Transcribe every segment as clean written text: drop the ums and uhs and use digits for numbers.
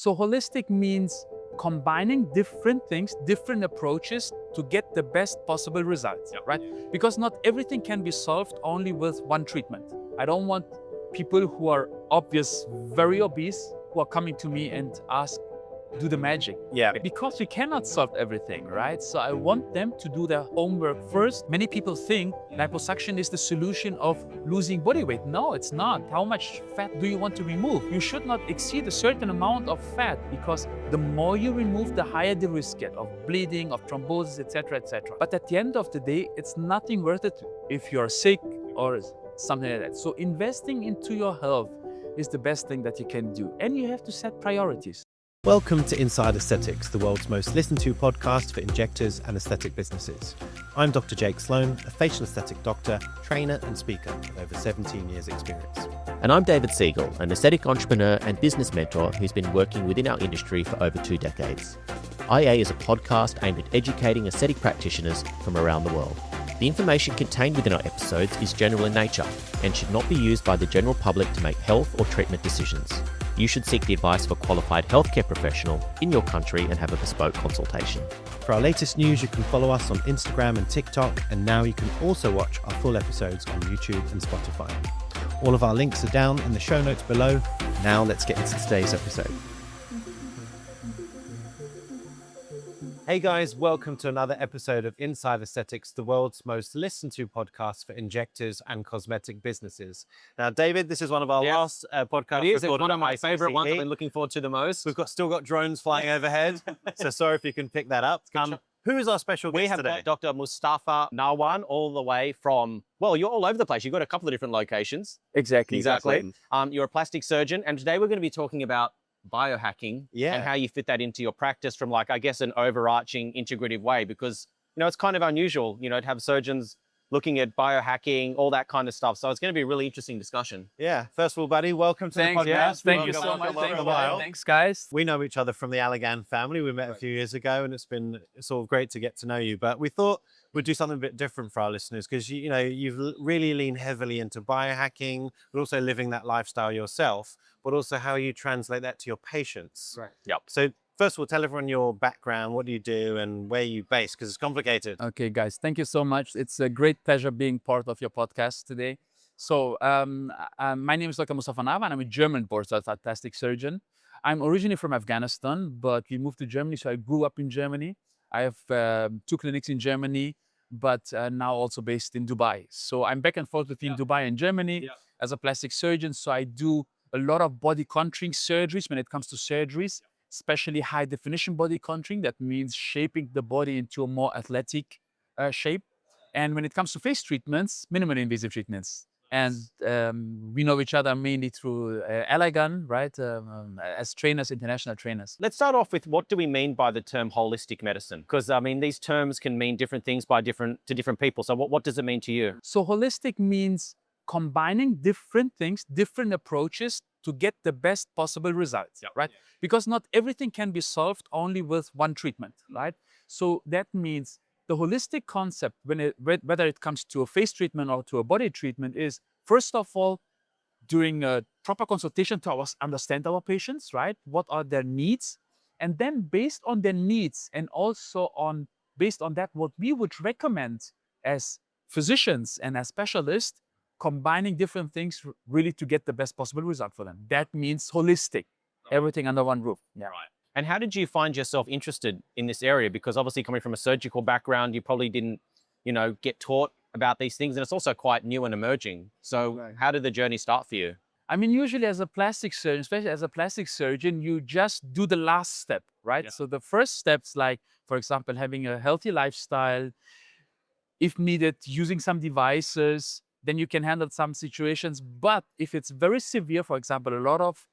So holistic means combining different things, different approaches to get the best possible results, right? Because not everything can be solved only with one treatment. I don't want people who are very obese, who are coming to me and ask, do the magic. Yeah. Because we cannot solve everything, right? So I want them to do their homework first. Many people think liposuction is the solution of losing body weight. No, it's not. How much fat do you want to remove? You should not exceed a certain amount of fat, because the more you remove, the higher the risk get of bleeding, of thrombosis, etc., etc. But at the end of the day, it's nothing worth it if you're sick or something like that. So investing into your health is the best thing that you can do. And you have to set priorities. Welcome to Inside Aesthetics, the world's most listened to podcast for injectors and aesthetic businesses. I'm Dr. Jake Sloan, a facial aesthetic doctor, trainer and speaker with over 17 years experience. And I'm David Siegel, an aesthetic entrepreneur and business mentor who's been working within our industry for over 2 decades. IA is a podcast aimed at educating aesthetic practitioners from around the world. The information contained within our episodes is general in nature and should not be used by the general public to make health or treatment decisions. You should seek the advice of a qualified healthcare professional in your country and have a bespoke consultation. For our latest news, you can follow us on Instagram and TikTok, and now you can also watch our full episodes on YouTube and Spotify. All of our links are down in the show notes below. Now let's get into today's episode. Hey guys, welcome to another episode of Inside Aesthetics, the world's most listened to podcast for injectors and cosmetic businesses. Now, David, this is one of our last podcasts. It is. It's one of my favorite ones I've been looking forward to the most. We've still got drones flying overhead, so sorry if you can pick that up. Who is our special guest today? We have got Dr. Mustafa Narwan all the way from, well, you're all over the place. You've got a couple of different locations. Exactly. You're a plastic surgeon, and today we're going to be talking about biohacking and how you fit that into your practice from, like, I guess, an overarching integrative way, because, you know, it's kind of unusual, you know, to have surgeons looking at biohacking, all that kind of stuff. So it's going to be a really interesting discussion. Yeah. First of all, buddy, welcome to the podcast. Yeah. Thank you so much. Thanks, guys. We know each other from the Allergan family. We met a few years ago, and it's been sort of great to get to know you. But we thought we'd do something a bit different for our listeners, because you've really leaned heavily into biohacking, but also living that lifestyle yourself, but also how you translate that to your patients. Right. Yep. So first of all, tell everyone your background, what do you do, and where you base, because it's complicated. Okay, guys, thank you so much. It's a great pleasure being part of your podcast today. So my name is Dr. Mustafa Narwan. I'm a German board-certified plastic surgeon. I'm originally from Afghanistan, but we moved to Germany, so I grew up in Germany. I have 2 clinics in Germany, but now also based in Dubai. So I'm back and forth between Dubai and Germany as a plastic surgeon. So I do a lot of body contouring surgeries when it comes to surgeries, especially high definition body contouring. That means shaping the body into a more athletic shape. And when it comes to face treatments, minimally invasive treatments. And we know each other mainly through Allergan, right? As trainers, international trainers. Let's start off with, what do we mean by the term holistic medicine? Because, I mean, these terms can mean different things to different people. So what does it mean to you? So holistic means combining different things, different approaches to get the best possible results, right? Because not everything can be solved only with one treatment, right? So that means the holistic concept, whether it comes to a face treatment or to a body treatment, is, first of all, during a proper consultation to understand our patients, right? What are their needs? And then based on their needs, and also based on that, what we would recommend as physicians and as specialists, combining different things really to get the best possible result for them. That means holistic, everything under one roof. Yeah. Right. And how did you find yourself interested in this area? Because obviously, coming from a surgical background, you probably didn't, get taught about these things, and it's also quite new and emerging. So how did the journey start for you? I mean, usually as a plastic surgeon, especially as a plastic surgeon, you just do the last step, right? Yeah. So the first steps, like, for example, having a healthy lifestyle, if needed, using some devices, then you can handle some situations. But if it's very severe, for example, a lot of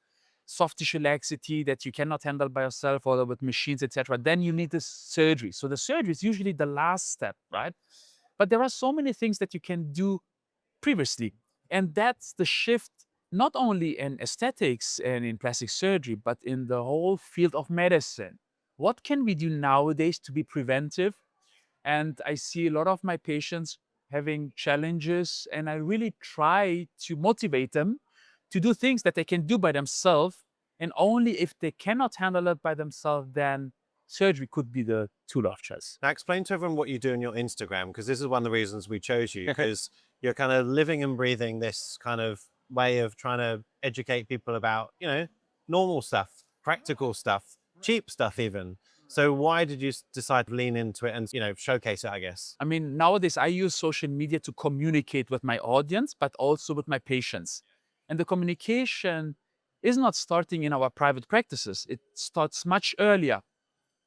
soft tissue laxity that you cannot handle by yourself or with machines, etc., then you need the surgery. So the surgery is usually the last step, right? But there are so many things that you can do previously. And that's the shift, not only in aesthetics and in plastic surgery, but in the whole field of medicine. What can we do nowadays to be preventive? And I see a lot of my patients having challenges, and I really try to motivate them to do things that they can do by themselves And only if they cannot handle it by themselves, then surgery could be the tool of choice. Now explain to everyone what you do on your Instagram, because this is one of the reasons we chose you, because you're kind of living and breathing this kind of way of trying to educate people about, you know, normal stuff, practical stuff, cheap stuff even. So why did you decide to lean into it and, you know, showcase it, I guess? I mean, nowadays I use social media to communicate with my audience, but also with my patients. And the communication is not starting in our private practices. It starts much earlier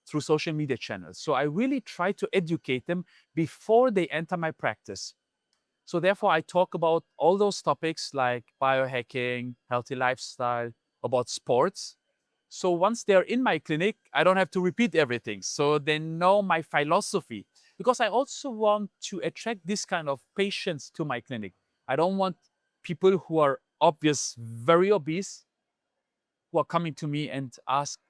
through social media channels. So I really try to educate them before they enter my practice. So therefore, I talk about all those topics like biohacking, healthy lifestyle, about sports. So once they're in my clinic, I don't have to repeat everything. So they know my philosophy. Because I also want to attract this kind of patients to my clinic. I don't want people who are very obese, who are coming to me and ask,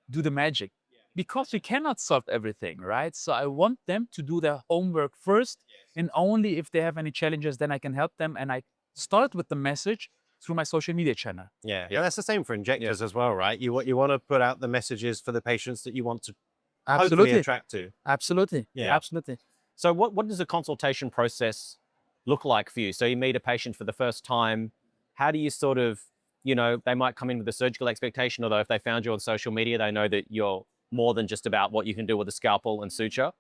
do the magic. Because we cannot solve everything, right? So I want them to do their homework first, and only if they have any challenges, then I can help them. And I start with the message through my social media channel. Yeah, and that's the same for injectors as well, right? You want to put out the messages for the patients that you want to hopefully attract to. Absolutely. Yeah. Absolutely. So what does the consultation process look like for you? So you meet a patient for the first time. How do you sort of, you know, they might come in with a surgical expectation, although if they found you on social media, they know that you're more than just about what you can do with a scalpel and suture.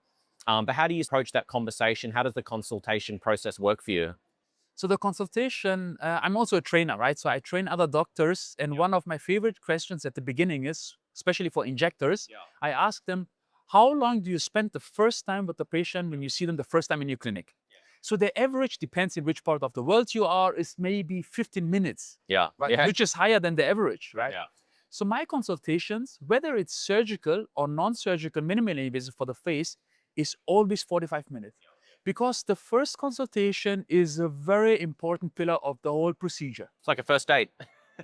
But how do you approach that conversation? How does the consultation process work for you? So the consultation, I'm also a trainer, right? So I train other doctors. And one of my favorite questions at the beginning is, especially for injectors, I ask them, how long do you spend the first time with the patient when you see them the first time in your clinic? So the average, depends in which part of the world you are, is maybe 15 minutes, Yeah. right? Which is higher than the average, right? Yeah. So my consultations, whether it's surgical or non-surgical, minimally invasive for the face, is always 45 minutes. Because the first consultation is a very important pillar of the whole procedure. It's like a first date.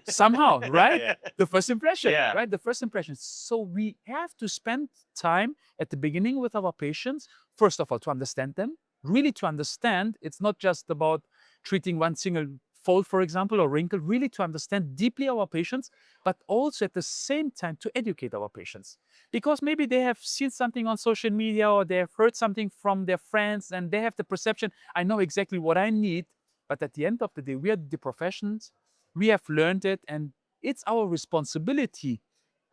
Somehow, right? The first impression, Yeah. right? The first impression. So we have to spend time at the beginning with our patients, first of all, to understand them, really to understand. It's not just about treating one single fold, for example, or wrinkle, really to understand deeply our patients, but also at the same time to educate our patients. Because maybe they have seen something on social media or they have heard something from their friends and they have the perception, I know exactly what I need. But at the end of the day, we are the professionals, we have learned it, and it's our responsibility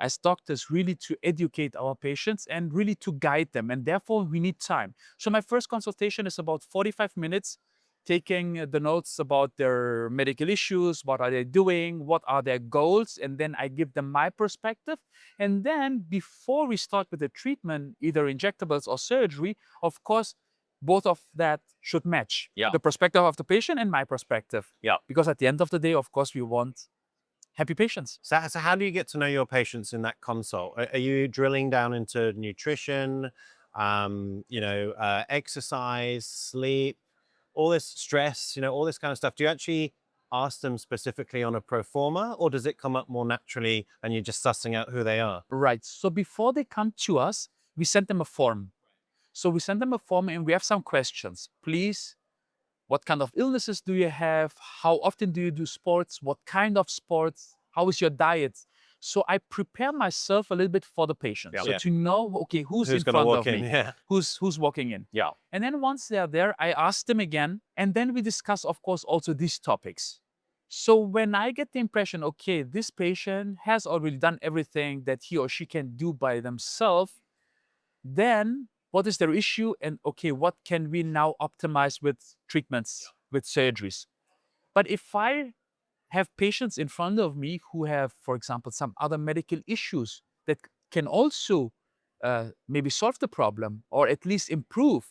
as doctors really to educate our patients and really to guide them. And therefore, we need time. So my first consultation is about 45 minutes, taking the notes about their medical issues, what are they doing, what are their goals, and then I give them my perspective. And then before we start with the treatment, either injectables or surgery, of course, both of that should match. Yeah. The perspective of the patient and my perspective. Yeah. Because at the end of the day, of course, we want happy patients. So how do you get to know your patients in that consult? Are you drilling down into nutrition, exercise, sleep, all this stress, all this kind of stuff? Do you actually ask them specifically on a pro forma, or does it come up more naturally and you're just sussing out who they are? Right. So before they come to us, we send them a form. So we send them a form and we have some questions. Please, what kind of illnesses do you have? How often do you do sports? What kind of sports? How is your diet? So I prepare myself a little bit for the patient. Yeah. So to know, okay, who's in gonna front walk of in? me? Yeah. Who's walking in? Yeah. And then once they are there, I ask them again. And then we discuss, of course, also these topics. So when I get the impression, okay, this patient has already done everything that he or she can do by themselves, then what is their issue? And okay, what can we now optimize with treatments, with surgeries? But if I have patients in front of me who have, for example, some other medical issues that can also maybe solve the problem or at least improve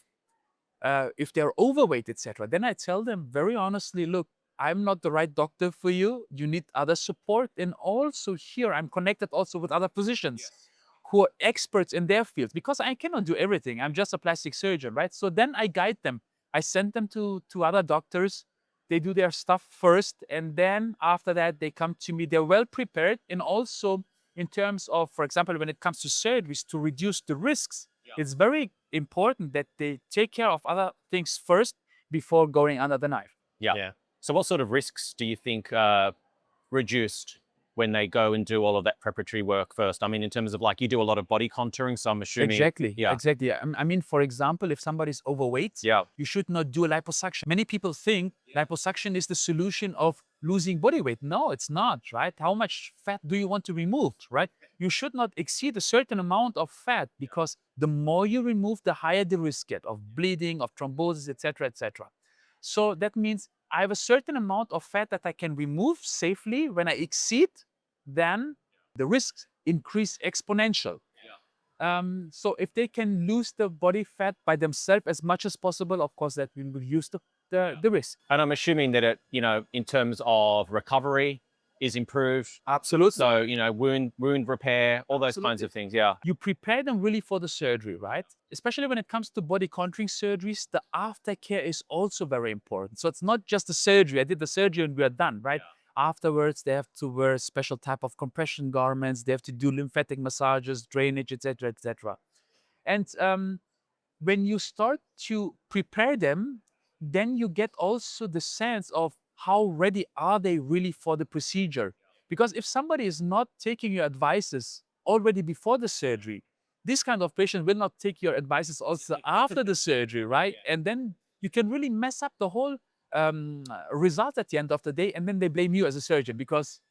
if they're overweight, etc., then I tell them very honestly, look, I'm not the right doctor for you. You need other support. And also here, I'm connected also with other physicians who are experts in their field, because I cannot do everything. I'm just a plastic surgeon, right? So then I guide them. I send them to other doctors. They do their stuff first. And then after that, they come to me. They're well prepared. And also in terms of, for example, when it comes to surgeries, to reduce the risks, it's very important that they take care of other things first before going under the knife. Yeah. Yeah. So what sort of risks do you think reduced when they go and do all of that preparatory work first? I mean, in terms of like, you do a lot of body contouring, so I'm assuming. Exactly. Yeah. Exactly. I mean, for example, if somebody's overweight, Yeah. you should not do a liposuction. Many people think liposuction is the solution of losing body weight. No, it's not, right? How much fat do you want to remove, right? You should not exceed a certain amount of fat, because the more you remove, the higher the risk get of bleeding, of thrombosis, etc., etc. So that means I have a certain amount of fat that I can remove safely. When I exceed, then the risks increase exponential. So if they can lose the body fat by themselves as much as possible, of course, that will reduce the risk. And I'm assuming that it, you know, in terms of recovery is improved. Absolutely. So, you know, wound repair, all those kinds of things. Yeah. You prepare them really for the surgery, right? Especially when it comes to body contouring surgeries, the aftercare is also very important. So it's not just the surgery. I did the surgery and we are done, right? Afterwards, they have to wear special type of compression garments. They have to do lymphatic massages, drainage, etc., etc. And when you start to prepare them, then you get also the sense of how ready are they really for the procedure. Because if somebody is not taking your advices already before the surgery, this kind of patient will not take your advices also after the surgery, right? And then you can really mess up the whole result at the end of the day, and then they blame you as a surgeon because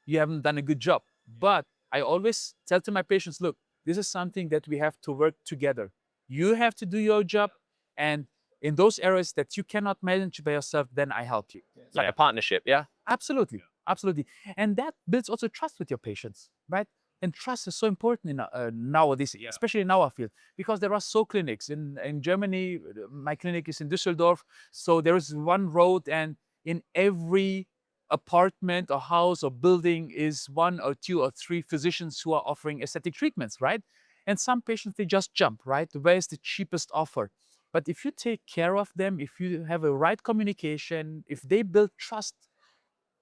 you haven't done a good job. But I always tell to my patients, look, this is something that we have to work together. You have to do your job, and in those areas that you cannot manage by yourself, then I help you. It's like a partnership, yeah? Absolutely, absolutely. And that builds also trust with your patients, right? And trust is so important in nowadays, especially in our field, because there are so clinics. In Germany, my clinic is in Düsseldorf, so there is one road, and in every apartment or house or building is 1 or 2 or 3 physicians who are offering aesthetic treatments, right? And some patients, they just jump, right? Where is the cheapest offer? But if you take care of them, if you have a right communication, if they build trust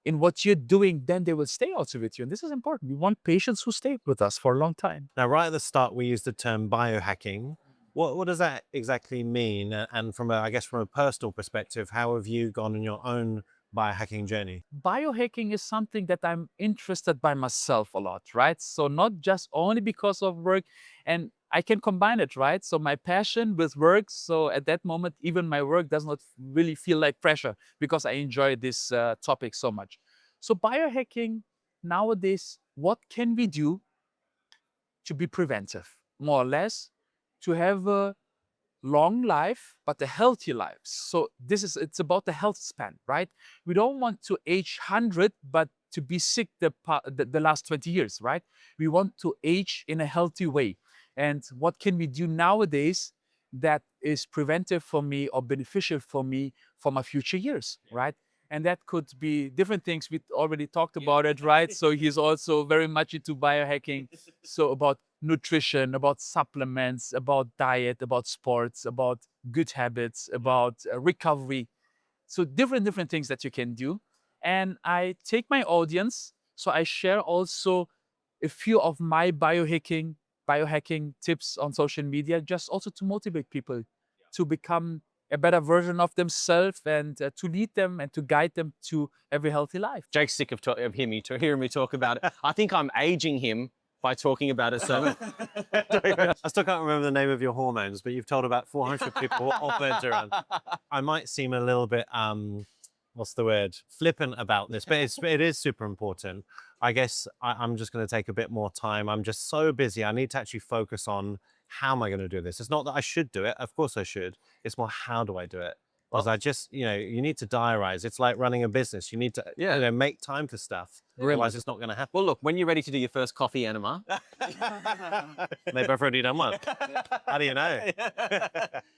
in what you're doing, then they will stay also with you. And this is important. We want patients who stay with us for a long time. Now, right at the start, we used the term biohacking. What does that exactly mean? And from I guess from a personal perspective, how have you gone on your own biohacking journey? Biohacking is something that I'm interested by myself a lot, right? So not just only because of work, and I can combine it, right? So my passion with work. So at that moment, even my work does not really feel like pressure because I enjoy this topic so much. So biohacking nowadays, what can we do to be preventive, more or less, to have a long life, but a healthy life. So it's about the health span, right? We don't want to age 100, but to be sick the last 20 years, right? We want to age in a healthy way. And what can we do nowadays that is preventive for me or beneficial for me for my future years, right? And that could be different things. We already talked about it, right? So he's also very much into biohacking. So about nutrition, about supplements, about diet, about sports, about good habits, about recovery. So different things that you can do. And I take my audience, so I share also a few of my biohacking tips on social media, just also to motivate people to become a better version of themselves and to lead them and to guide them to every healthy life. Jake's sick of hearing me talk about it. I think I'm aging him by talking about it. So I still can't remember the name of your hormones, but you've told about 400 people what hormones are on. I might seem a little bit, what's the word, flippant about this, but it is super important. I guess I'm just going to take a bit more time. I'm just so busy. I need to actually focus on how am I going to do this? It's not that I should do it. Of course I should. It's more, how do I do it? Because I just, you need to diarize. It's like running a business. You need to, make time for stuff. Otherwise, it's not going to happen. Well, look, when you're ready to do your first coffee enema. Maybe I've already done one. How do you know?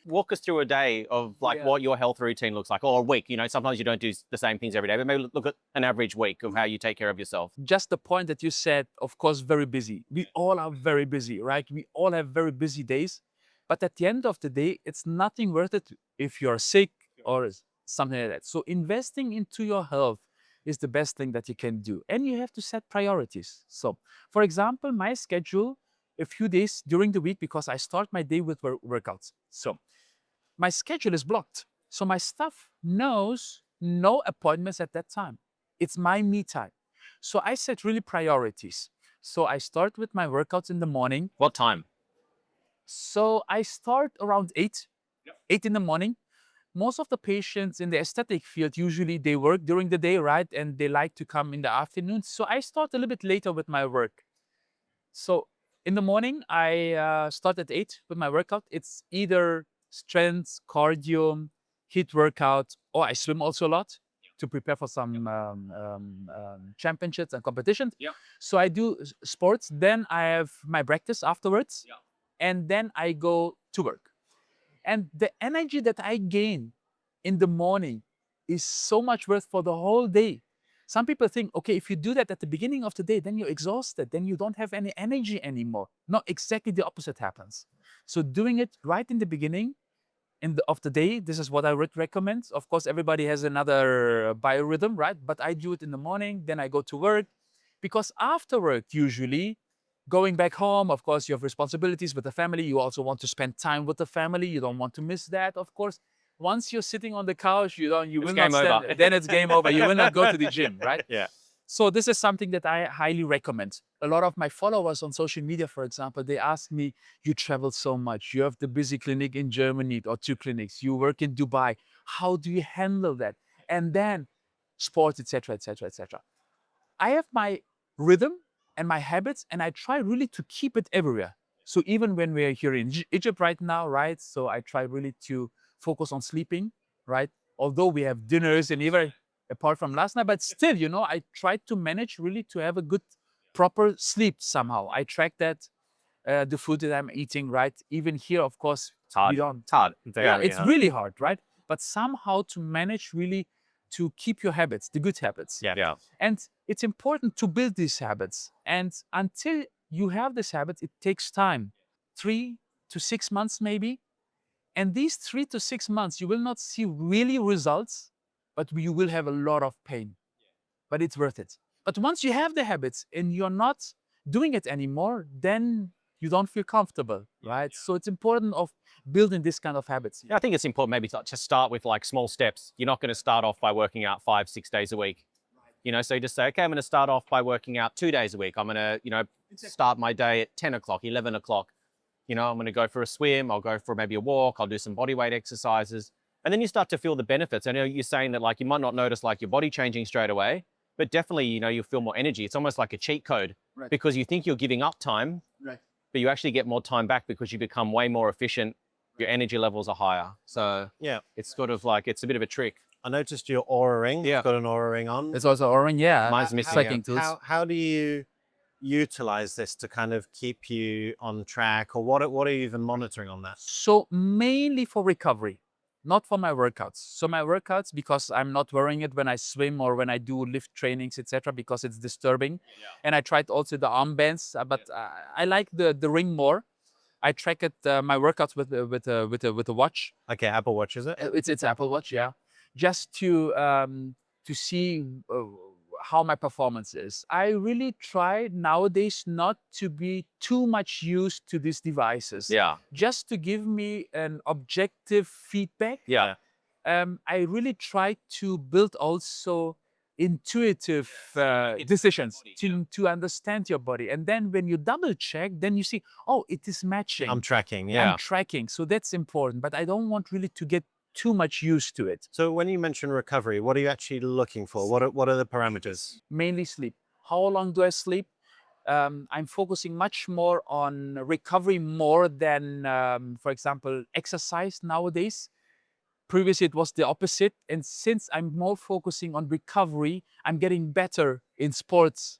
Walk us through a day of what your health routine looks like, or a week. Sometimes you don't do the same things every day, but maybe look at an average week of how you take care of yourself. Just the point that you said, of course, very busy. We all are very busy, right? We all have very busy days. But at the end of the day, it's nothing worth it if you're sick or something like that. So investing into your health is the best thing that you can do. And you have to set priorities. So, for example, my schedule, a few days during the week, because I start my day with workouts. So my schedule is blocked. So my staff knows no appointments at that time. It's my me time. So I set really priorities. So I start with my workouts in the morning. What time? So I start around 8, 8 in the morning. Most of the patients in the aesthetic field, usually they work during the day, right? And they like to come in the afternoon. So I start a little bit later with my work. So in the morning, I start at 8 with my workout. It's either strength, cardio, HIIT workout, or I swim also a lot to prepare for some championships and competitions. So I do sports. Then I have my practice afterwards. And then I go to work. And the energy that I gain in the morning is so much worth for the whole day. Some people think, okay, if you do that at the beginning of the day, then you're exhausted, then you don't have any energy anymore. No, exactly the opposite happens. So doing it right in the beginning of the day, this is what I would recommend. Of course, everybody has another biorhythm, right? But I do it in the morning, then I go to work. Because after work, usually, going back home, of course, you have responsibilities with the family. You also want to spend time with the family. You don't want to miss that, of course. Once you're sitting on the couch, you will not stand, then it's game over. You will not go to the gym, right? Yeah. So this is something that I highly recommend. A lot of my followers on social media, for example, they ask me, you travel so much. You have the busy clinic in Germany or 2 clinics. You work in Dubai. How do you handle that? And then sports, etc., etc., etc. I have my rhythm and my habits, and I try really to keep it everywhere. So even when we're here in Egypt right now, right? So I try really to focus on sleeping, right? Although we have dinners and even apart from last night, but still, I try to manage really to have a good, proper sleep somehow. I track that, the food that I'm eating, right? Even here, of course, It's hard. we don't. It's hard. Yeah, it's really hard, right? But somehow to manage really to keep your habits, the good habits. Yeah. And it's important to build these habits. And until you have this habit, it takes time, 3 to 6 months maybe. And these 3 to 6 months, you will not see really results, but you will have a lot of pain. But it's worth it. But once you have the habits and you're not doing it anymore, then you don't feel comfortable, right? So it's important of building this kind of habits. Yeah, I think it's important maybe to start with like small steps. You're not going to start off by working out 5, 6 days a week. So you just say, okay, I'm going to start off by working out 2 days a week. I'm going to, start my day at 10 o'clock, 11 o'clock. I'm going to go for a swim. I'll go for maybe a walk. I'll do some body weight exercises. And then you start to feel the benefits. I know you're saying that like you might not notice like your body changing straight away, but definitely, you'll feel more energy. It's almost like a cheat code because you think you're giving up time, but you actually get more time back because you become way more efficient. Your energy levels are higher. So yeah, it's sort of like, it's a bit of a trick. I noticed your Aura ring. Yeah. You've got an Aura ring on. It's also orange, yeah. Mine's missing. Tracking tools. How do you utilize this to kind of keep you on track, or what are you even monitoring on that? So mainly for recovery, not for my workouts. So my workouts, because I'm not wearing it when I swim or when I do lift trainings, etc., because it's disturbing. And I tried also the armbands, but I like the ring more. I track it my workouts with a watch. Okay, Apple Watch, is it? It's Apple Watch, yeah. Just to see how my performance is. I really try nowadays not to be too much used to these devices. Yeah. Just to give me an objective feedback. Yeah. I really try to build also intuitive decisions to understand your body. And then when you double check, then you see, oh, it is matching. I'm tracking, yeah. I'm tracking. So that's important. But I don't want really to get too much used to it. So when you mention recovery, what are you actually looking for? What are the parameters? Mainly sleep. How long do I sleep? I'm focusing much more on recovery more than, for example, exercise nowadays. Previously, it was the opposite. And since I'm more focusing on recovery, I'm getting better in sports.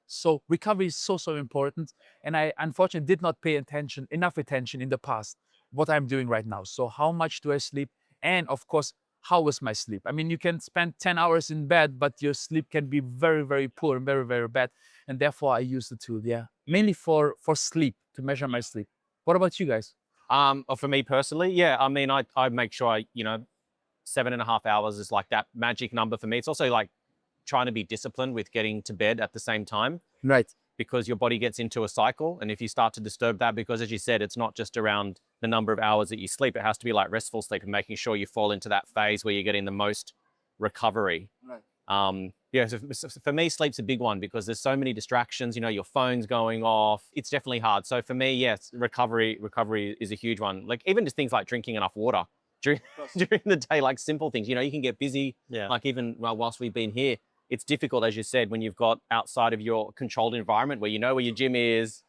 So recovery is so important. And I unfortunately did not pay enough attention in the past, what I'm doing right now. So how much do I sleep? And of course, how is my sleep? I mean, you can spend 10 hours in bed, but your sleep can be very, very poor and very, very bad. And therefore, I use the tool, mainly for sleep, to measure my sleep. What about you guys? For me personally, yeah, I mean, I make sure 7.5 hours is like that magic number for me. It's also like trying to be disciplined with getting to bed at the same time. Right. Because your body gets into a cycle. And if you start to disturb that, because as you said, it's not just around the number of hours that you sleep, it has to be like restful sleep and making sure you fall into that phase where you're getting the most recovery. Right. Yeah, so for me, sleep's a big one because there's so many distractions. You know, your phone's going off. It's definitely hard. So for me, yes, recovery is a huge one. Like even just things like drinking enough water during during the day, like simple things. You know, you can get busy. Yeah. Like even whilst we've been here, it's difficult, as you said, when you've got outside of your controlled environment where you know where your gym is,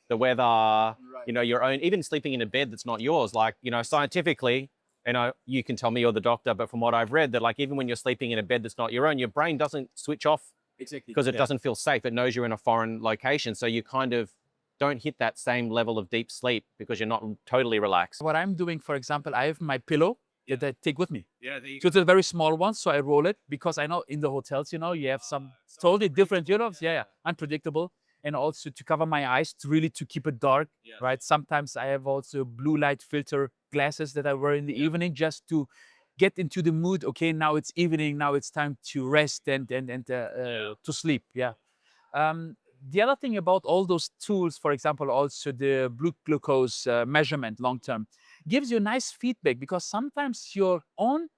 the weather, you know, your own, even sleeping in a bed that's not yours. Like, you know, scientifically, and you can tell me you're the doctor, but from what I've read, that like even when you're sleeping in a bed that's not your own, your brain doesn't switch off because it doesn't feel safe. It knows you're in a foreign location, so you kind of don't hit that same level of deep sleep because you're not totally relaxed. What I'm doing, for example, I have my pillow that I take with me. So it's a very small one, so I roll it because I know in the hotels, you know, you have some totally different, you know, unpredictable. And also to cover my eyes, to keep it dark, right? Sometimes I have also blue light filter glasses that I wear in the evening just to get into the mood. Okay, now it's evening, now it's time to rest and to sleep. Yeah. The other thing about all those tools, for example, also the blood glucose measurement long term, gives you nice feedback because sometimes your own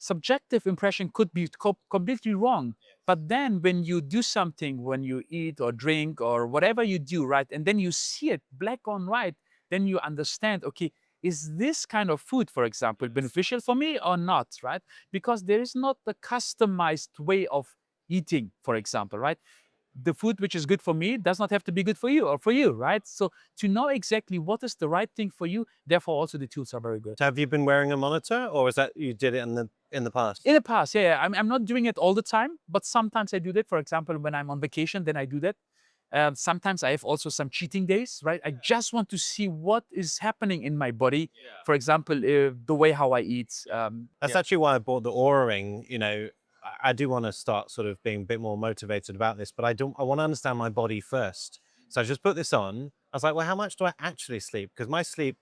subjective impression could be completely wrong. But then when you do something, when you eat or drink or whatever you do, right, and then you see it black on white, then you understand, okay, is this kind of food, for example, beneficial for me or not, right? Because there is not the customized way of eating, for example, right? The food which is good for me does not have to be good for you or for you, right? So to know exactly what is the right thing for you, therefore also the tools are very good. So have you been wearing a monitor, or was that you did it in the past? In the past, yeah. I'm not doing it all the time, but sometimes I do that. For example, when I'm on vacation, then I do that. Sometimes I have also some cheating days, right? I just want to see what is happening in my body. For example, the way how I eat. That's actually why I bought the Aura Ring. You know, I do want to start sort of being a bit more motivated about this, but I want to understand my body first. So I just put this on. I was like, well, how much do I actually sleep? Because my sleep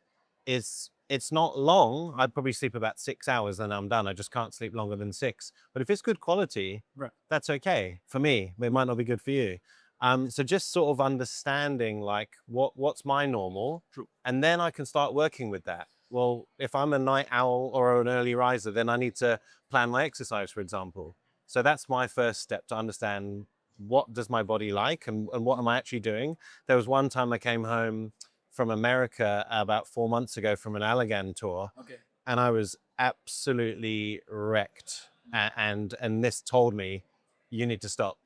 it's not long. I'd probably sleep about 6 hours and I'm done. I just can't sleep longer than 6. But if it's good quality, that's okay for me. It might not be good for you. So just sort of understanding like what's my normal, and then I can start working with that. Well, if I'm a night owl or an early riser, then I need to plan my exercise, for example. So that's my first step, to understand what does my body like and what am I actually doing. There was one time I came home from America about 4 months ago from an Allegan tour, and I was absolutely wrecked. And this told me, you need to stop.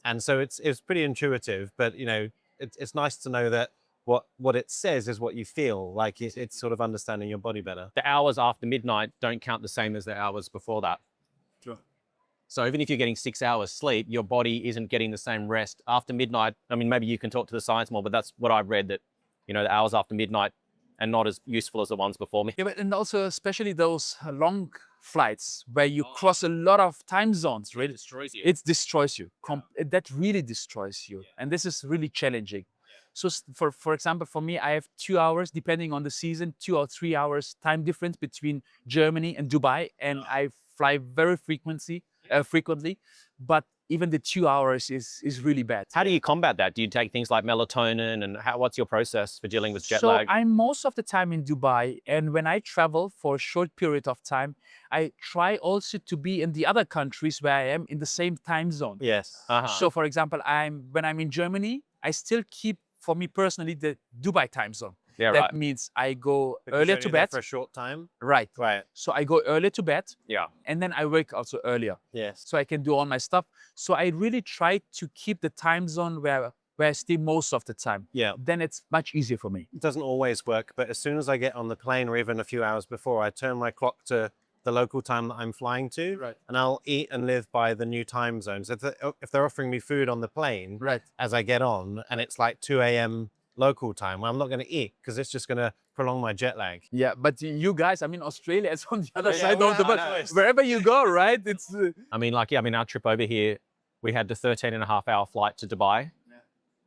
And so it's pretty intuitive, but you know, it's nice to know that what it says is what you feel. Like it's sort of understanding your body better. The hours after midnight don't count the same as the hours before that. Sure. So even if you're getting 6 hours sleep, your body isn't getting the same rest after midnight. I mean, maybe you can talk to the science more, but that's what I've read, that, you know, the hours after midnight are not as useful as the ones before me. Yeah, but and also especially those long flights where you cross a lot of time zones, really. It destroys you. That really destroys you. And this is really challenging. So for example, for me, I have 2 hours, depending on the season, 2 or 3 hours time difference between Germany and Dubai. And I fly very frequently, but even the 2 hours is really bad. How do you combat that? Do you take things like melatonin, and what's your process for dealing with jet lag? So I'm most of the time in Dubai, and when I travel for a short period of time, I try also to be in the other countries where I am in the same time zone. Yes. So for example, when I'm in Germany, I still keep, for me personally, the Dubai time zone. Yeah, that right. means I go Because earlier you're to only there bed. for a short time. Right. Right. So I go earlier to bed. Yeah. And then I wake also earlier. Yes. So I can do all my stuff. So I really try to keep the time zone where I stay most of the time. Yeah. Then it's much easier for me. It doesn't always work, but as soon as I get on the plane, or even a few hours before, I turn my clock to the local time that I'm flying to, and I'll eat and live by the new time zones. If they're offering me food on the plane, as I get on, and it's like 2 a.m. local time, well, I'm not going to eat because it's just going to prolong my jet lag. Yeah, but you guys, I mean, Australia is on the other side of the world. Wherever you go, right? It's. I mean, our trip over here, we had the 13.5-hour flight to Dubai,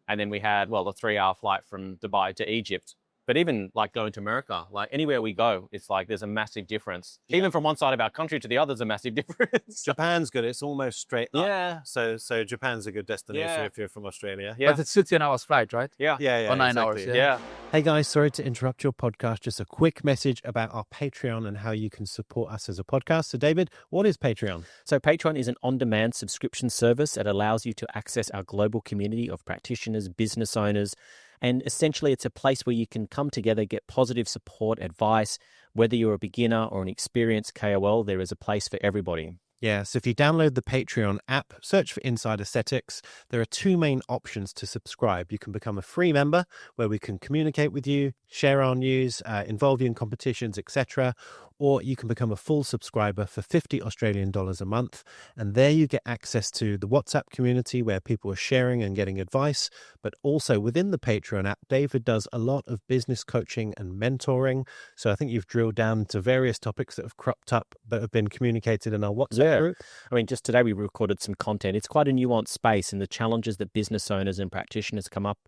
and then we had, well, the 3-hour flight from Dubai to Egypt. But even like going to America, like anywhere we go, it's like there's a massive difference. Yeah. Even from one side of our country to the other, there's a massive difference. Japan's good. It's almost straight up. Yeah. So Japan's a good destination if you're from Australia. Yeah. But it's still 10 hours flight, right? Yeah. Yeah. Or 9 exactly. hours. Yeah. Hey guys, sorry to interrupt your podcast. Just a quick message about our Patreon and how you can support us as a podcast. So David, what is Patreon? So Patreon is an on-demand subscription service that allows you to access our global community of practitioners, business owners, and essentially it's a place where you can come together, get positive support, advice. Whether you're a beginner or an experienced KOL, there is a place for everybody. Yeah, so if you download the Patreon app, search for Inside Aesthetics, there are two main options to subscribe. You can become a free member where we can communicate with you, share our news, involve you in competitions, etc. Or you can become a full subscriber for 50 Australian dollars a month. And there you get access to the WhatsApp community where people are sharing and getting advice. But also within the Patreon app, David does a lot of business coaching and mentoring. So I think you've drilled down to various topics that have cropped up that have been communicated in our WhatsApp group. I mean, just today we recorded some content. It's quite a nuanced space, and the challenges that business owners and practitioners come up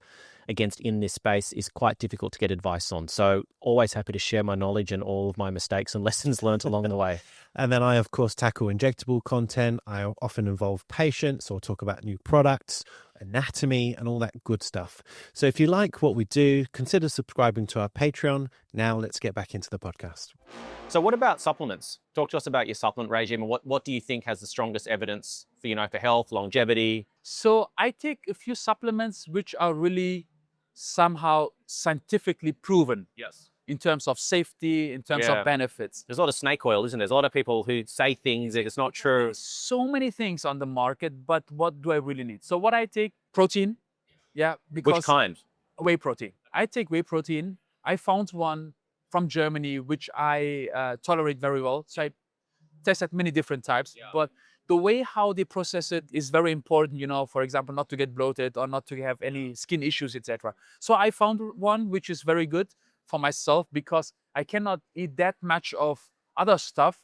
against in this space is quite difficult to get advice on. So always happy to share my knowledge and all of my mistakes and lessons learned along the way. And then I, of course, tackle injectable content. I often involve patients or talk about new products, anatomy, and all that good stuff. So if you like what we do, consider subscribing to our Patreon. Now let's get back into the podcast. So what about supplements? Talk to us about your supplement regime and what do you think has the strongest evidence for, for health, longevity? So I take a few supplements which are really somehow scientifically proven. Yes. In terms of safety, in terms of benefits. There's a lot of snake oil, isn't there? There's a lot of people who say things that it's not true. So many things on the market, but what do I really need? So what I take, protein. Yeah, because Which kind? Whey protein. I take whey protein. I found one from Germany, which I tolerate very well. So I tested many different types, but the way how they process it is very important, for example, not to get bloated or not to have any skin issues, etc. So I found one which is very good for myself because I cannot eat that much of other stuff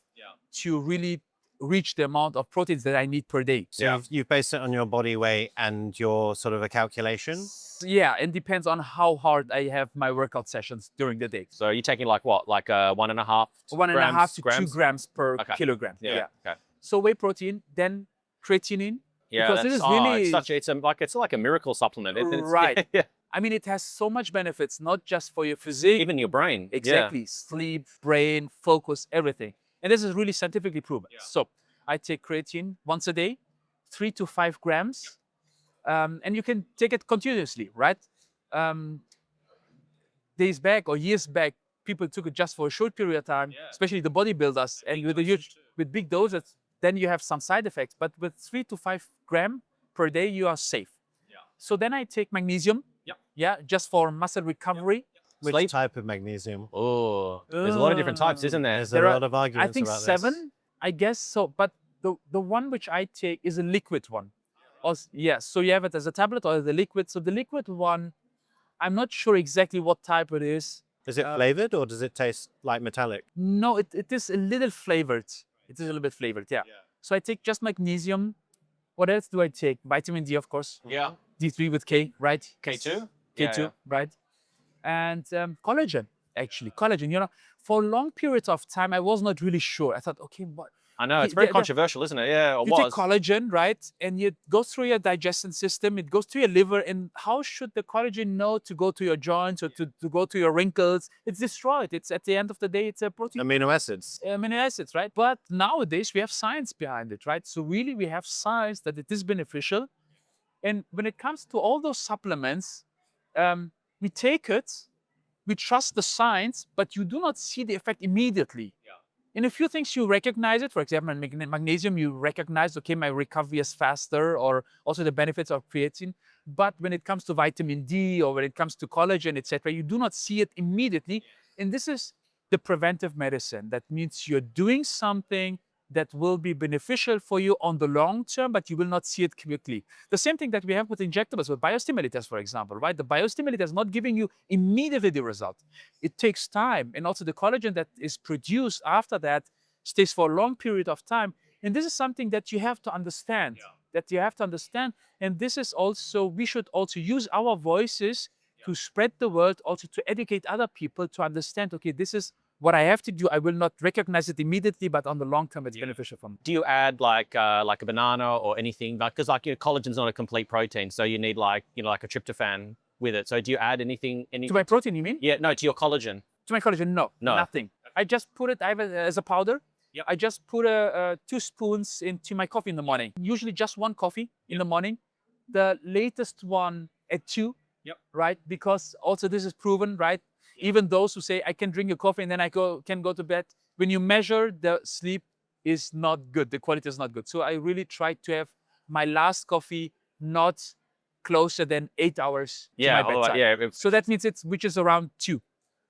to really reach the amount of proteins that I need per day. So you've based it on your body weight and your sort of a calculation? Yeah, it depends on how hard I have my workout sessions during the day. So you're taking like what? Like 1.5 1.5 to grams? 2 grams per kilogram. Yeah. Okay. So whey protein, then creatinine. Yeah, because it is really it's like a miracle supplement. Right. Yeah. I mean, it has so much benefits, not just for your physique. Even your brain. Exactly. Yeah. Sleep, brain, focus, everything. And this is really scientifically proven. Yeah. So I take creatine once a day, 3 to 5 grams. And you can take it continuously, right? Days back or years back, people took it just for a short period of time, especially the bodybuilders. And with big doses, then you have some side effects. But with 3 to 5 grams per day, you are safe. Yeah. So then I take magnesium. Yeah, just for muscle recovery. Which type of magnesium? Oh, there's a lot of different types, isn't there? There's a lot of arguments I think about 7, this. I guess so. But the one which I take is a liquid one. Yes, so you have it as a tablet or the liquid. So the liquid one, I'm not sure exactly what type it is. Is it flavored or does it taste like metallic? No, it is a little flavored. It is a little bit flavored, yeah. So I take just magnesium. What else do I take? Vitamin D, of course. Yeah. D3 with K, right? K2? K2, right? And collagen, actually. Collagen, for a long period of time, I was not really sure. I thought, okay, what? I know, it's very controversial, isn't it? Yeah, it you take collagen, right? And it goes through your digestion system, it goes to your liver, and how should the collagen know to go to your joints or to go to your wrinkles? It's destroyed. It's at the end of the day, it's a protein. Amino acids. Amino acids, right? But nowadays, we have science behind it, right? So really, we have science that it is beneficial. And when it comes to all those supplements, we take it, we trust the science, but you do not see the effect immediately. In a few things, you recognize it. For example, in magnesium, you recognize, okay, my recovery is faster, or also the benefits of creatine. But when it comes to vitamin D or when it comes to collagen, etc., you do not see it immediately. And this is the preventive medicine. That means you're doing something that will be beneficial for you on the long term, but you will not see it quickly. The same thing that we have with injectables, with biostimulators, for example, right? The biostimulator is not giving you immediately the result. It takes time. And also the collagen that is produced after that stays for a long period of time. And this is something that you have to understand, And this is also, we should also use our voices to spread the word, also to educate other people to understand, okay, this is what I have to do. I will not recognize it immediately, but on the long term, it's beneficial for me. Do you add like a banana or anything? Because collagen's not a complete protein, so you need like a tryptophan with it? So do you add anything? To my protein, you mean? Yeah, no, to your collagen. To my collagen, no, No. nothing. I just put it, I have it as a powder. Yep. I just put 2 spoons into my coffee in the morning. Usually just 1 coffee in the morning. The latest one at 2, right? Because also this is proven, right? Even those who say, I can drink a coffee and then I can go to bed. When you measure, the sleep is not good. The quality is not good. So I really try to have my last coffee not closer than 8 hours to my bedtime. So that means which is around 2.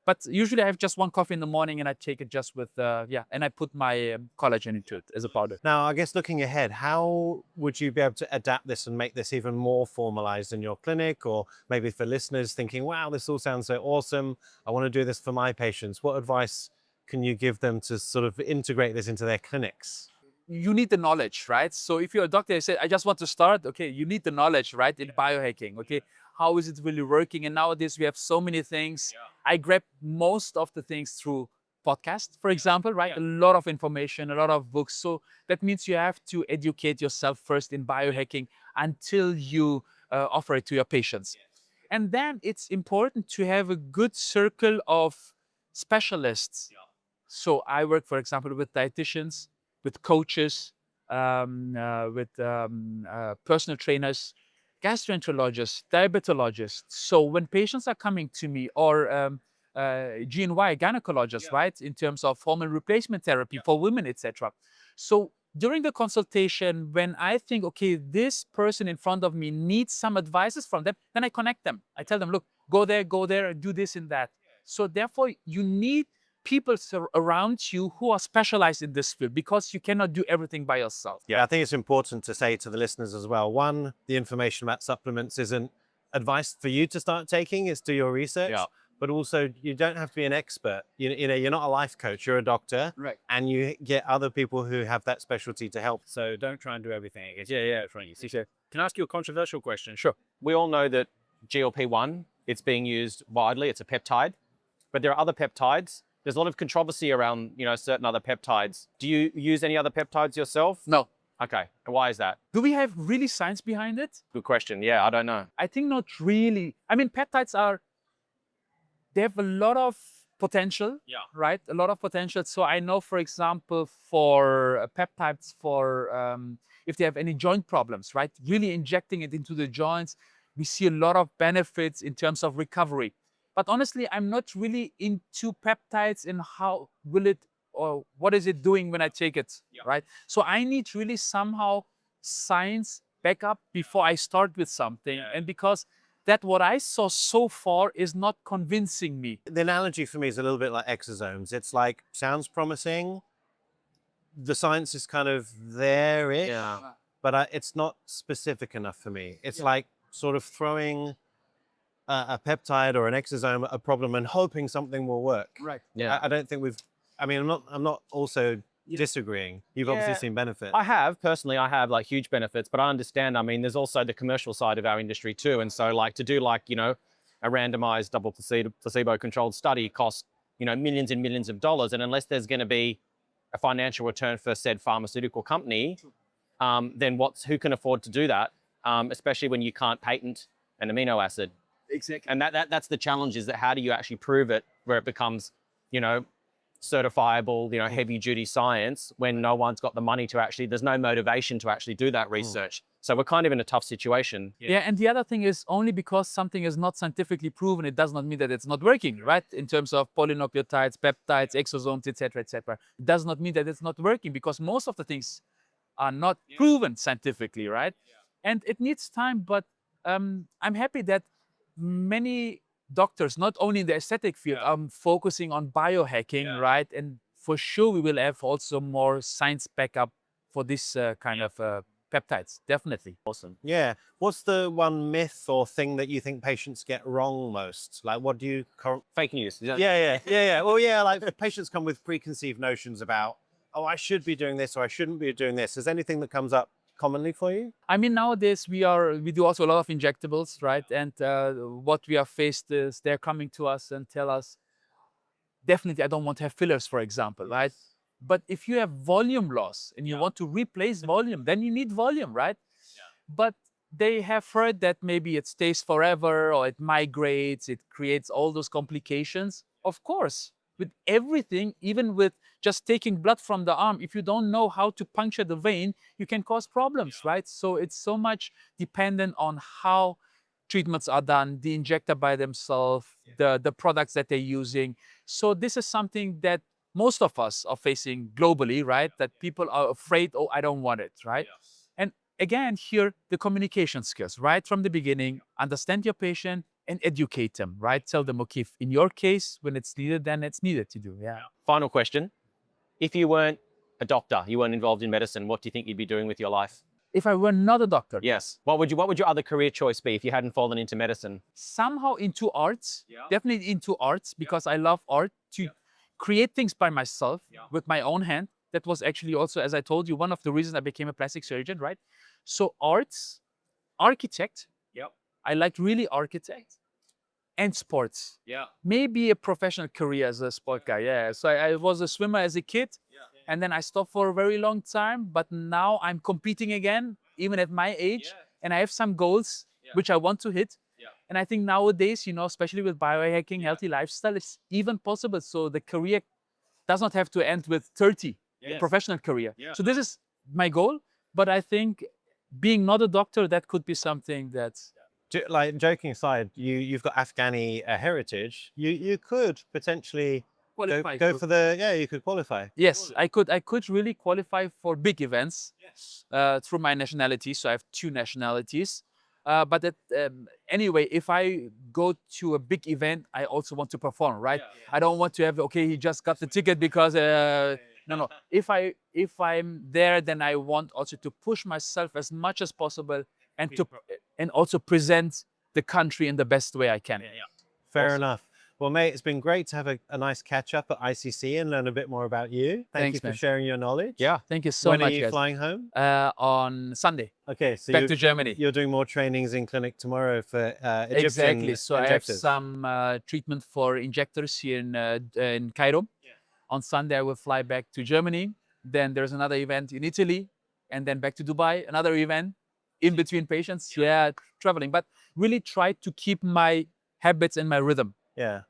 But usually I have just 1 coffee in the morning and I take it just with, and I put my collagen into it as a powder. Now, I guess looking ahead, how would you be able to adapt this and make this even more formalized in your clinic? Or maybe for listeners thinking, wow, this all sounds so awesome. I want to do this for my patients. What advice can you give them to sort of integrate this into their clinics? You need the knowledge, right? So if you're a doctor, you say, I just want to start, okay, you need the knowledge, right, in biohacking, okay? How is it really working? And nowadays we have so many things. I grab most of the things through podcasts, for example, right? A lot of information, a lot of books. So that means you have to educate yourself first in biohacking until you offer it to your patients. And then it's important to have a good circle of specialists. So I work, for example, with dietitians, with coaches, with personal trainers, gastroenterologists, diabetologists. So when patients are coming to me, or GNY, gynecologists, right, in terms of hormone replacement therapy for women, etc. So during the consultation, when I think, okay, this person in front of me needs some advices from them, then I connect them. I tell them, look, go there, do this and that. So therefore, you need people around you who are specialized in this field, because you cannot do everything by yourself. Yeah, I think it's important to say to the listeners as well, one, the information about supplements isn't advice for you to start taking, it's do your research. But also you don't have to be an expert. You know, you're not a life coach, you're a doctor. Right. And you get other people who have that specialty to help. So don't try and do everything. Can I ask you a controversial question? Sure. We all know that GLP-1, it's being used widely. It's a peptide, but there are other peptides. There's a lot of controversy around, certain other peptides. Do you use any other peptides yourself? No. Okay. And why is that? Do we have really science behind it? Good question. Yeah, I don't know. I think not really. I mean, peptides they have a lot of potential, right? A lot of potential. So I know, for example, for peptides, for if they have any joint problems, right? Really injecting it into the joints, we see a lot of benefits in terms of recovery. But honestly, I'm not really into peptides and how will it, or what is it doing when I take it, right? So I need really somehow science backup before I start with something. And because that what I saw so far is not convincing me. The analogy for me is a little bit like exosomes. It's like, sounds promising. The science is kind of there-ish, but it's not specific enough for me. It's like sort of throwing a peptide or an exosome at a problem and hoping something will work. Right. Yeah. I don't think I'm not also disagreeing. You've obviously seen benefit. I have like huge benefits, but I understand, there's also the commercial side of our industry too. And so like to do a randomized double placebo controlled study costs, millions and millions of dollars. And unless there's going to be a financial return for said pharmaceutical company, then who can afford to do that? Especially when you can't patent an amino acid. Exactly. And that's the challenge, is that how do you actually prove it where it becomes, certifiable, heavy duty science, when no one's got the money to there's no motivation to actually do that research. So we're kind of in a tough situation. Yeah, and the other thing is, only because something is not scientifically proven, it does not mean that it's not working, right? In terms of polynucleotides, peptides, exosomes, etc., etc. It does not mean that it's not working, because most of the things are not proven scientifically, right? And it needs time, but I'm happy that many doctors, not only in the aesthetic field, are focusing on biohacking, right? And for sure, we will have also more science backup for this kind of peptides, definitely. Awesome. Yeah. What's the one myth or thing that you think patients get wrong most? Like, what do you... Fake news. Yeah. Well, yeah, like patients come with preconceived notions about, oh, I should be doing this or I shouldn't be doing this. Is anything that comes up commonly for you? I mean, nowadays we do also a lot of injectables, right? And what we are faced is they're coming to us and tell us, definitely I don't want to have fillers, for example, right? But if you have volume loss and you want to replace volume, then you need volume, right? But they have heard that maybe it stays forever or it migrates, it creates all those complications. Of course, with everything, even with just taking blood from the arm, if you don't know how to puncture the vein, you can cause problems, right? So it's so much dependent on how treatments are done, the injector by themselves, the products that they're using. So this is something that most of us are facing globally, right? That people are afraid, oh, I don't want it, right? And again, here, the communication skills, right? From the beginning, understand your patient and educate them, right? Tell them, okay, in your case, when it's needed, then it's needed to do, yeah. Final question. If you weren't a doctor, you weren't involved in medicine, what do you think you'd be doing with your life? If I were not a doctor, Yes. What would your other career choice be if you hadn't fallen into medicine? somehow into arts, definitely into arts, because I love art, to create things by myself with my own hand. That was actually also, as I told you, one of the reasons I became a plastic surgeon, right? So arts, architect. I liked really architect, and sports. Maybe a professional career as a sport guy. Yeah. So I was a swimmer as a kid, and then I stopped for a very long time. But now I'm competing again, even at my age, and I have some goals which I want to hit. And I think nowadays, especially with biohacking, healthy lifestyle, it's even possible. So the career does not have to end with 30, professional career. So this is my goal. But I think being not a doctor, that could be something that's... Like, joking aside, you've got Afghani heritage. You could potentially go for the, you could qualify. Yes, I could really qualify for big events through my nationality. So I have 2 nationalities. But anyway, if I go to a big event, I also want to perform, right? I don't want to have, okay, he just got the ticket because no. If I'm there, then I want also to push myself as much as possible and also present the country in the best way I can. Fair enough. Well, mate, it's been great to have a nice catch up at ICCE and learn a bit more about you. Thank you for sharing your knowledge. Yeah. Thank you so much. When are you guys. flying home? On Sunday. Okay, so back to Germany. You're doing more trainings in clinic tomorrow for Egyptian Exactly. So injectors. I have some treatment for injectors here in Cairo. On Sunday, I will fly back to Germany. Then there's another event in Italy, and then back to Dubai, another event in between patients. Traveling, but really try to keep my habits and my rhythm. Yeah.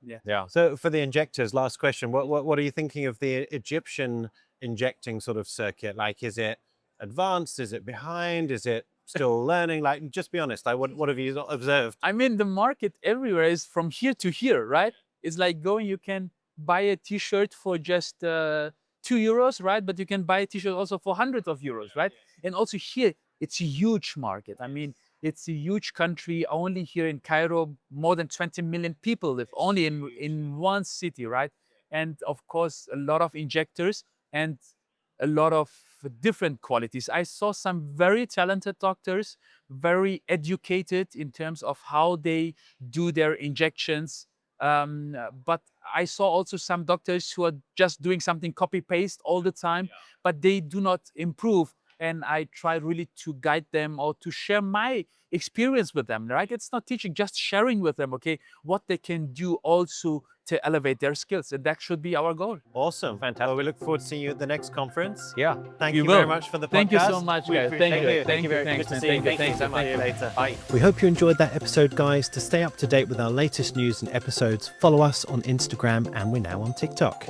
So for the injectors, last question, what are you thinking of the Egyptian injecting sort of circuit? Like, is it advanced? Is it behind? Is it still learning? Like, just be honest. Like, what have you observed? I mean, the market everywhere is from here to here, right? It's like you can buy a t-shirt for just €2, right? But you can buy a t-shirt also for hundreds of euros, right? And also here, it's a huge market. I mean, it's a huge country. Only here in Cairo, more than 20 million people live only in one city, right? And of course, a lot of injectors and a lot of different qualities. I saw some very talented doctors, very educated in terms of how they do their injections. But I saw also some doctors who are just doing something copy-paste all the time, but they do not improve. And I try really to guide them or to share my experience with them, right? It's not teaching, just sharing with them, okay, what they can do also to elevate their skills. And that should be our goal. Awesome. Fantastic. Well, we look forward to seeing you at the next conference. Yeah. Thank you very much for the podcast. Thank you so much, guys. Thank you. Thank you very much. Good to see you. Thank you so much. See you later. Bye. We hope you enjoyed that episode, guys. To stay up to date with our latest news and episodes, follow us on Instagram, and we're now on TikTok.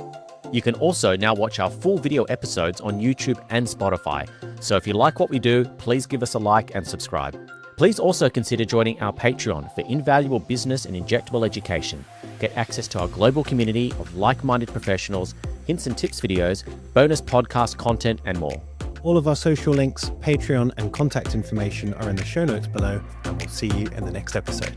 You can also now watch our full video episodes on YouTube and Spotify. So if you like what we do, please give us a like and subscribe. Please also consider joining our Patreon for invaluable business and injectable education. Get access to our global community of like-minded professionals, hints and tips videos, bonus podcast content, and more. All of our social links, Patreon, and contact information are in the show notes below, and we'll see you in the next episode.